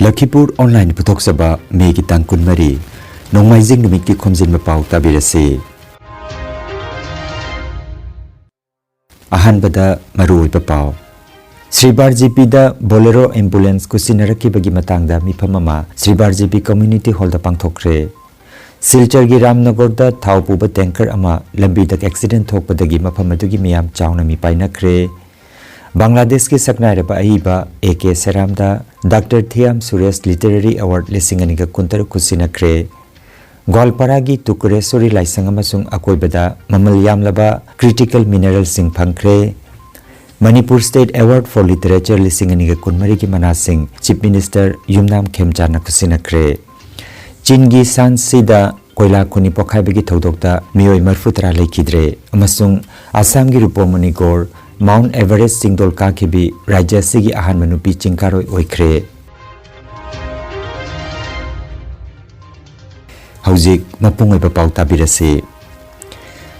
Lakhipur Online Putoksaba Megi Tangkun Mari Nongmaizing Numiki Khomjinba Pao Tabirasi Ahanbada Marui Pao Sribar GP da Bolero Ambulance Kusinaraki Bagi Matangda Mipamama Sribar GP Community Hall da Pangthokre Silchar gi Ramnagar da Thaupuba tanker ama lambi dak accident thokpadagi mafamadugi miyam chawna mi painakre Bangladesh ki saknairaba aiba AK Seramda Dr. Thiam Suresh Literary Award lisingani ka kuntar kusinakre Gwalparagi Tukuresuri laisang amasung akoibada mamal yamlaba critical mineral sing phangkre Manipur State Award for Literature lisingani ka kunmari ki manasing Chief Minister Yumnam Khemchana kusinakre Chingi San Sida Koila Kuni Pokhai Bagi Thodokta Miyoi Marfutara Laikidre amasung Assam gi Rupomani Gor Mount Everest Singdol Kakibi Rajya Sigi Ahan Manupi Chingkaroi Oikre Hauzik Mapungoi Pao Tabirase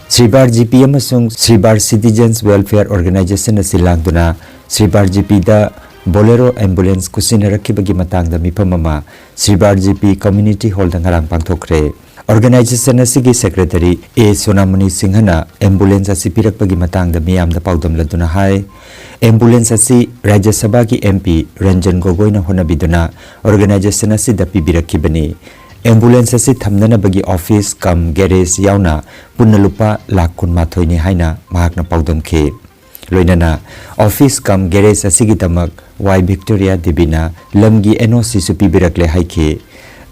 Sribar GP amasung Sribar Citizens Welfare Organization Silangduna Sribar GP da Bolero Ambulance Kusinaraki Bagi Matangda Mipamama Sribar GP Community Hall da ngarang pangthokre Organization asigi Secretary A. Sonamani Singhana Ambulance asi pirak bagi matang da miyam da paudam laduna hai Ambulance asi Rajya Sabha ki MP Ranjan Gogoi na honabiduna Organization asi da pibirakhi bani Ambulance asi thamnana bagi office kam garage yauna punnalupa lakun mathoi ni haina mahak na paudam khe loinana office kam garage asigi tamak Y Victoria Debina lamgi NOC su pibirakle haikhe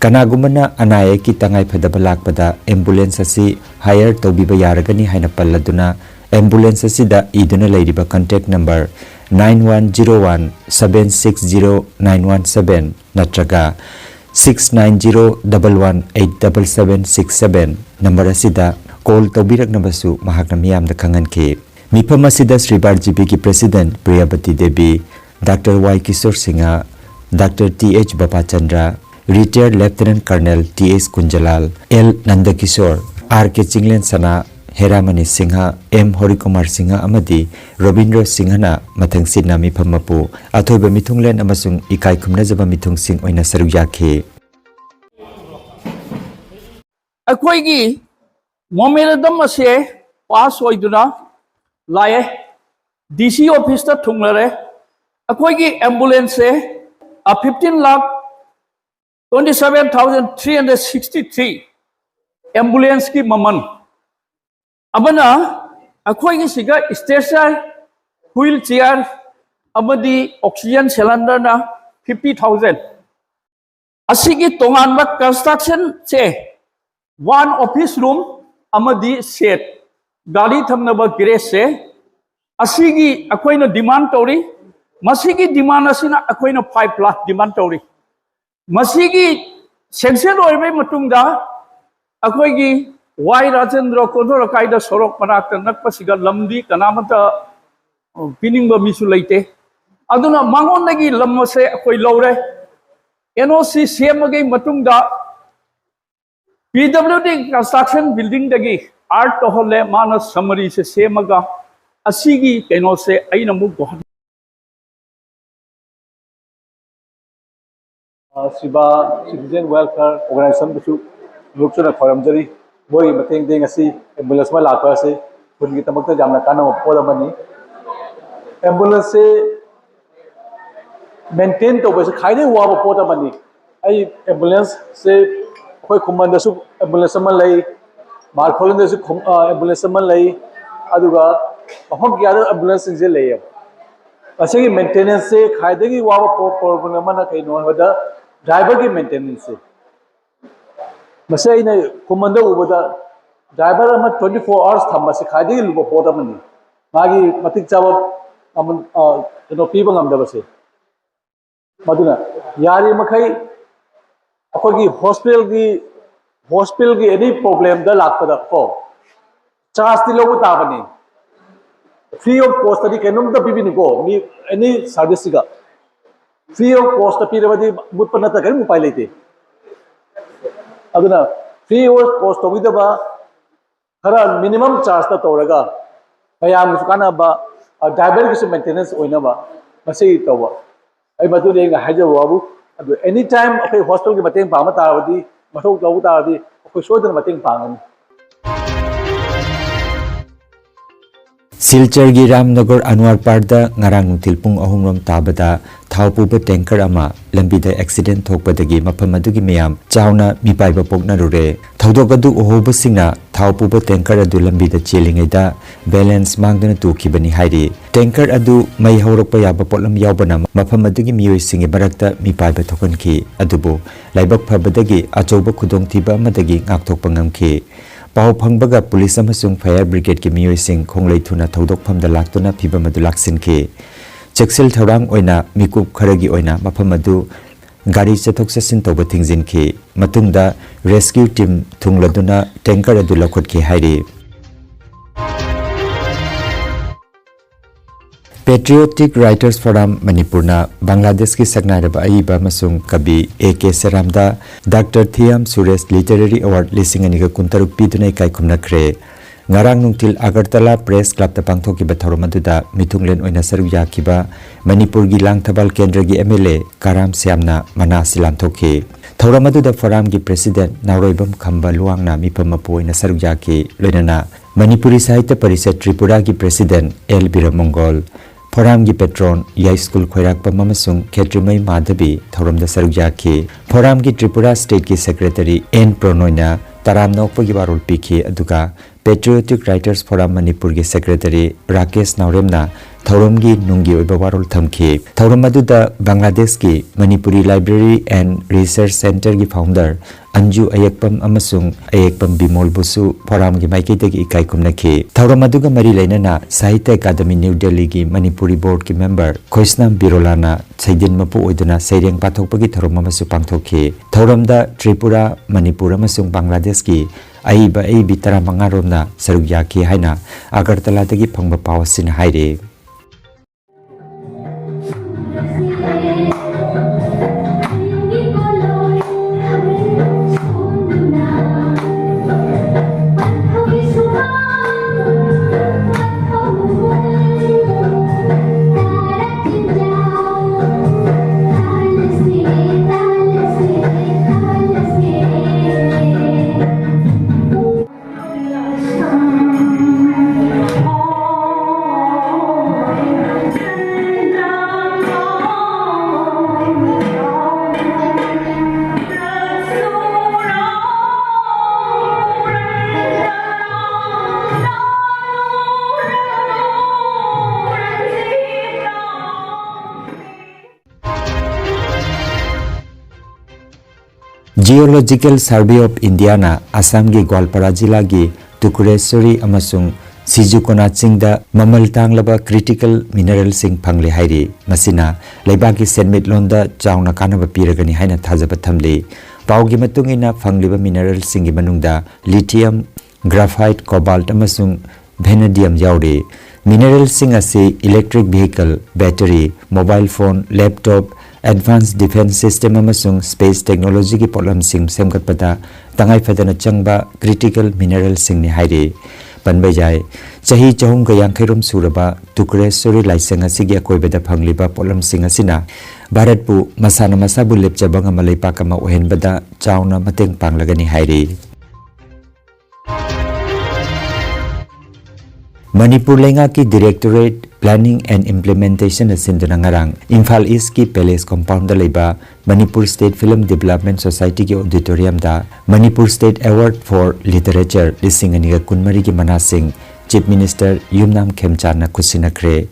Kanagumana anaya ki tangai phadaba lakpada ambulance asi hire tobiba yaragani haina palladuna ambulance asi da iduna leiriba contact number 9101 760917 natraga 6901187767 number asida call tobirak nabasu mahakna miyamda khanganke mifam asida Sribar GP ki president Priyabati Devi Dr. Y Kishore Singha Dr. TH Bapachandra Retired Lieutenant Colonel T.S. Kunjalal, L. Nandakishore, R.K. Chinglen Sana, Heramani Singha, M. Horikumar Singha Amadi, Robindra Singhana, Mathang Sidna Mipamapu, Athoiba Mithunglen Amasung Ikai Kumnazaba Mithung Singh Oina Saruyake. Akoigi, Momeladam Ase, Pass Oiduna, Laye, DC office Tunglare, Akoigi ambulance, a 15 lakh 27,363 ambulance ki maman abana akhoi gi siga stretcher wheelchair amadi oxygen cylinder na 50,000 asigi tongan ba construction che one office room amadi set gari thamna ba garage se asigi akhoi na demand tori masigi demand asina akhoi na 5 lakh demand tori Masigi sanction oibe matungda akoigi Y Rajendra Kodora kaida sorok manakta nakpasiga lamdi kanamata piningba misu leite aduna mangon nagi lammase akoi lore NOC semage matungda PWD construction building dagi art to hole mana summary se semaga asigi kenose aina mu Siba Citizen Welfare Organization bisu lukchuna khoramjari boi mateng ding asi ambulance ma lakwa se kungi tamakta jamna kana mo poda bani ambulance se maintain to base khaide wa ba poda bani ai ambulance se khoi khumanda su ambulance ma lai mar kholinde su ambulance ma lai aduga ahom gyara ambulance se lai asigi maintenance se khaide gi wa ba problem ma na kai no hoda driver की maintenance से मसे इन्हें कुमंदे उबदा driver हम 24 hours था मसे खादी लुबो पोता money मागी मतिक चाव हम पीबंग हम दबसे मधुना यारी मखाई अखोगी hospital की any problem दा लाख पदा को charge ती लोगो ताबनी free of cost तरी केनुम दा बीबी निको मी any service का free of cost pirabadi mutpanata kan upai leite aduna free of cost obidaba khara minimum charge ta toraga kayam sukana ba driver ki maintenance oina ba masi toba ai madu le ga haja wabu ꯑꯗꯨ any time ꯑꯩꯈꯣꯏ ꯍꯣꯁꯄꯤꯇꯥꯜꯒꯤ ꯃꯇꯦꯡ ꯄꯥꯡꯕ ꯇꯥꯔꯕꯗꯤ ꯃꯊꯧ ꯇꯧꯕ ꯇꯥꯔꯗꯤ ꯑꯩꯈꯣꯏ ꯁꯣꯏꯗꯅ ꯃꯇꯦꯡ ꯄꯥꯡꯒꯅꯤ Silchargi Ramnagar Anwarparda ngarang nungtil pung ahumram tabada thau puba tanker ama lambida accident thokpadagi mafam adugi miyam chawna mipaiba poknarure thodok adu ohoba singna thau puba tanker adu lambida chelingaida balance mangdana tukibani hairi tanker adu mai haurakpa yaba potlam yawbana mafam adugi miyoi singe barakta mipaiba thokanki adubu laibak phabadagi achoba khudongthiba amadagi ngakthokpa ngamki Pao Pangbaga Police amasung Fire Brigade ki miyoi sing khonglei thuna thodokphamda laktuna phibam adu laksinki Cheksil thorang oina mikup kharagi oina mafam adu gari chathok chasin toba thingjinki matungda rescue team thungladuna tanker adu lakhotki hairi Patriotic Writers Forum Manipurna Bangladesh ki Sagnaraba Aiba Masung Kabi A.K. Seramda Dr. Thiam Suresh Literary Award Lisinganiga Kuntaruk Pidunai Kai Kumnakre Ngarang Nungtil Agartala Press Club ta Pangthoki Bathoromaduda Mithunglen Oina Saru Yakiba Manipur gi Langthabal Kendra gi MLA Karam Siamna Mana Silam Thoki Thoromaduda Forum gi President Nauroibam Khamba Luangna Mipamapu Oina Saru Yaki Loinana Manipuri Sahitya Parishad Tripura gi President L. Biramongol Forum gi patron Yai School Khoirakpa Mamasung Khetrimai Madhabi Thoramda Sarujaki Forum gi Tripura State ki Secretary N. Pronoina Taram Nokpa gi Barul Pikhi aduga Patriotic Writers Forum Manipur gi Secretary Rakesh Nauremna Thoramgi Nungi Oiba Warul Thamki Thoram aduda Bangladesh ki Manipuri Library and Research Center gi founder Anju Ayakpam amasung Ayakpam Bimol Busu Forum gi Maikitagi Ikai Kumnaki Thoram aduga Mari Lainana Sahitya Academy New Delhi gi Manipuri Board ki member Khoisnam Birolana Saidin Mapu Oiduna Saireng Pathokpagi Thoram amasu pangthoki Thoramda Tripura Manipur amasung Bangladesh ki Aiba Aibi Taramangaromna Saruk Yaki haina Agartala dagi phangba pawasin haire Geological Survey of India na Assam gi Gwalpara jila gi Tukureswari amasung Sijukona chingda mamal tanglaba critical mineral sing phangle hairi masina leibaki senmit londa chawna kanaba piragani haina thajaba thamle paugi matungina phangliba mineral sing gi manungda lithium graphite cobalt amasung vanadium yaure mineral sing ase electric vehicle battery mobile phone laptop Advanced Defense System amasung Space Technology ki polam sing semgatpada tangai phadana changba critical mineral sing ni haire panbai jai chahi chahum ga yankairom suraba Tukureswari laisang asigi akoibeda phangliba polam sing asina Bharat pu masana masabu lepchabang amalai pakama ohenbada chawna mateng panglagani haire Manipur Lenga ki Directorate Planning and Implementation asinduna ngarang Imphal East ki Palace Compound da leiba Manipur State Film Development Society ki auditorium da Manipur State Award for Literature Lisinganiga Kunmari ki Manasing Chief Minister Yumnam Khemchan na kusinakre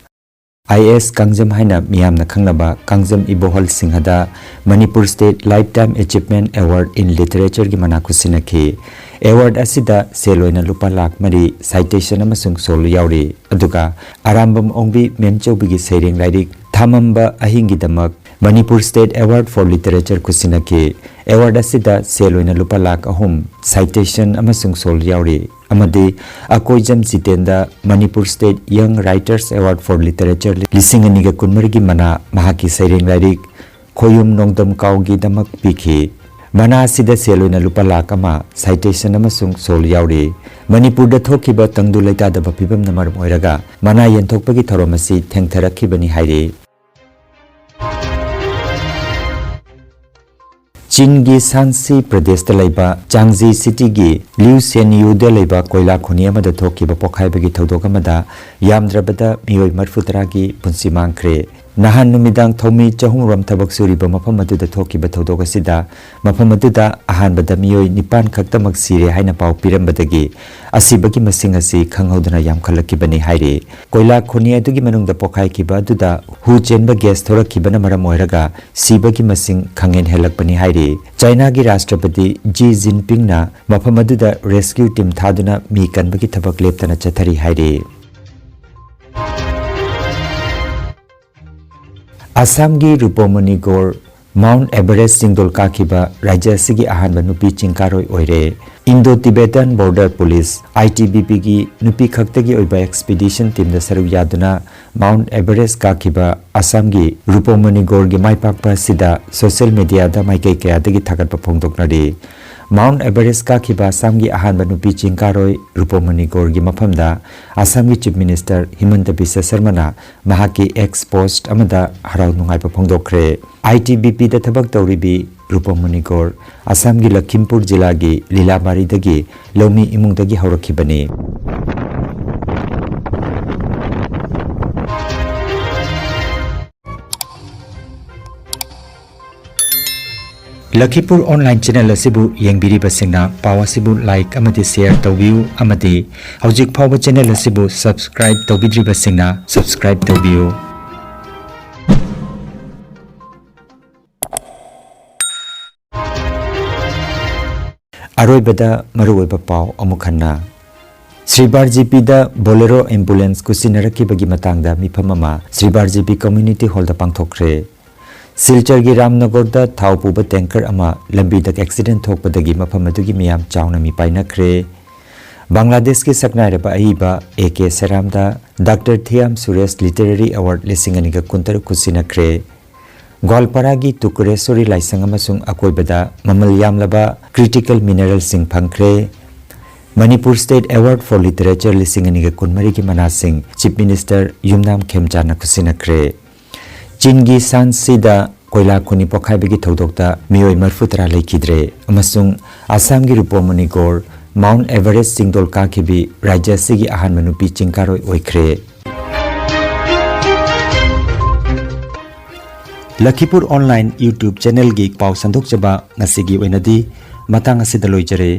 IS Kangjam haina miyamna khangnaba Kangjam Ibohol Singhada Manipur State Lifetime Achievement Award in Literature ki mana kusinakhi Award asida seloina lupa lakh mari citation amasung sol yauri aduga arambam ongbi memchobi gi sereng lairik thamamba ahingi damak Manipur State Award for Literature kusinaki award asida seloina lupa lakh ahum citation amasung sol yauri amadi akoijam jitenda Manipur State Young Writers Award for Literature lisinganiga kunmarigi mana mahaki sereng lairik khoyum nongdam kaugi damak pikhi Mana asida seloina lupa lakh ama citation amasung sol yauri Manipur da thokiba tangdu leita da bapibam namar moiraga mana yenthokpagi thoromasi thengtharakhibani haire चीन की सांसी प्रदेश लेबा चांगजी city की लिउ सेनयू लेबा कोयला खुनी अमदा थोकिबा पोखाइबगी थौदोक अमदा यामद्रबदा मियोय मरफुतरा की पुंसी मांखरे नहान नुमिदांग थौमी चहुमरम थबक सुरिबा मफम अदुदा थोकिबा थौदोक असिदा मफम अदुदा अहानबदा मियोय निपान खक्तमक सिरे हाइना पाउ पिरंबदगी असिबगी मसिंग असि खंगौदना यामखलकिबनी हाइरे कोयला खुनी अदुगी मनुंगदा पोखाइकिबा अदुदा हु चेनबा गैस थोरकिबना मरम ओइरगा सिबगी मसिंग खंगेन हेलकबनी हाइरे चाइना की राष्ट्रपति जी जिनपिंग ना मफम अदुदा रेस्क्यू टीम थादुना मी कनबगी थबक लेपतना चथरी हाइरे असम की रूपोमनी गौर माउंट एवरेस्ट सिंगदोल काखिबा राज्य सिगी अहानब नुपी चिंकारोय ओइरे Indo Tibetan border police ITBP की नुपी खक्तगी ओइबा एक्सपीडिशन टीम द सरुक यादुना माउंट एवरेस्ट काखिबा असम की रूपोमनी गौर की माइपाकपा सिदा सोशल मीडिया दा माइकै कयादगी थागतपा फोंदोकनरी माउंट एवरेस्ट काखिबा असम की अहानब नुपी चिंकारोय रूपोमनी गौर की मफमदा असम की चीफ मिनिस्टर हिमंत बिस्वा शर्मा महाकी एक्स पोस्ट अमदा हराव नुंगाइपा फोंदोखरे ITBP दा थबक तौरिबी रूपोमनी गौर असम की लखीमपुर जिला की लीलाबारीदगी लौमी इमुंगदगी हौरखिबनी लखीपुर ऑनलाइन चैनल असिबु येंबिरिबसिंगना पाव असिबु लाइक अमदि शेयर तौबियु अमदि हौजिक फावबा चैनल असिबु सब्सक्राइब तौबिद्रिबसिंगना सब्सक्राइब तौबियु अरोइबदा मरुओइबा पाव अमुखन्ना श्रीबार GP दा बोलेरो एम्बुलेंस कुसिनरकिबगी मतंगदा मिफममा श्रीबार GP कम्युनिटी हॉल दा पांगथोखरे सिलचर की रामनगर दा थाव पुबा टैंकर अमा लंबी तक एक्सीडेंट थोकपदगी मफम अदुगी मियाम चावना मी पाइनखरे बांग्लादेश की सकनाइरबा अहिबा AK सेराम दा doctor Thiyam Suresh literary award लिसिंगनिगा कुंतर कुसिनखरे ग्वालपारा की टुकुरेश्वरी लाइसंग अमसुंग अकोइबदा ममल यामलबा क्रिटिकल मिनरल सिंह फंखरे Manipur state award for literature लिसिंगनिगा कुनमरी की मना सिंह चीफ मिनिस्टर युमनाम खेमचाना कुसिनखरे चीन की सांसीदा कोयला खुनी पोखाइबगी थौदोकता मियोय मरफुतरा लेखिद्रे अमसुंग असम की रूपोमनी गौर माउंट एवरेस्ट सिंगदोल काखिबी राज्य सिगी Ahaan मनुपी चिंकारोय ओइखरे Lakhipur online YouTube channel की पाव संदोकचबा ngasi gi oinadi matang asida loijare।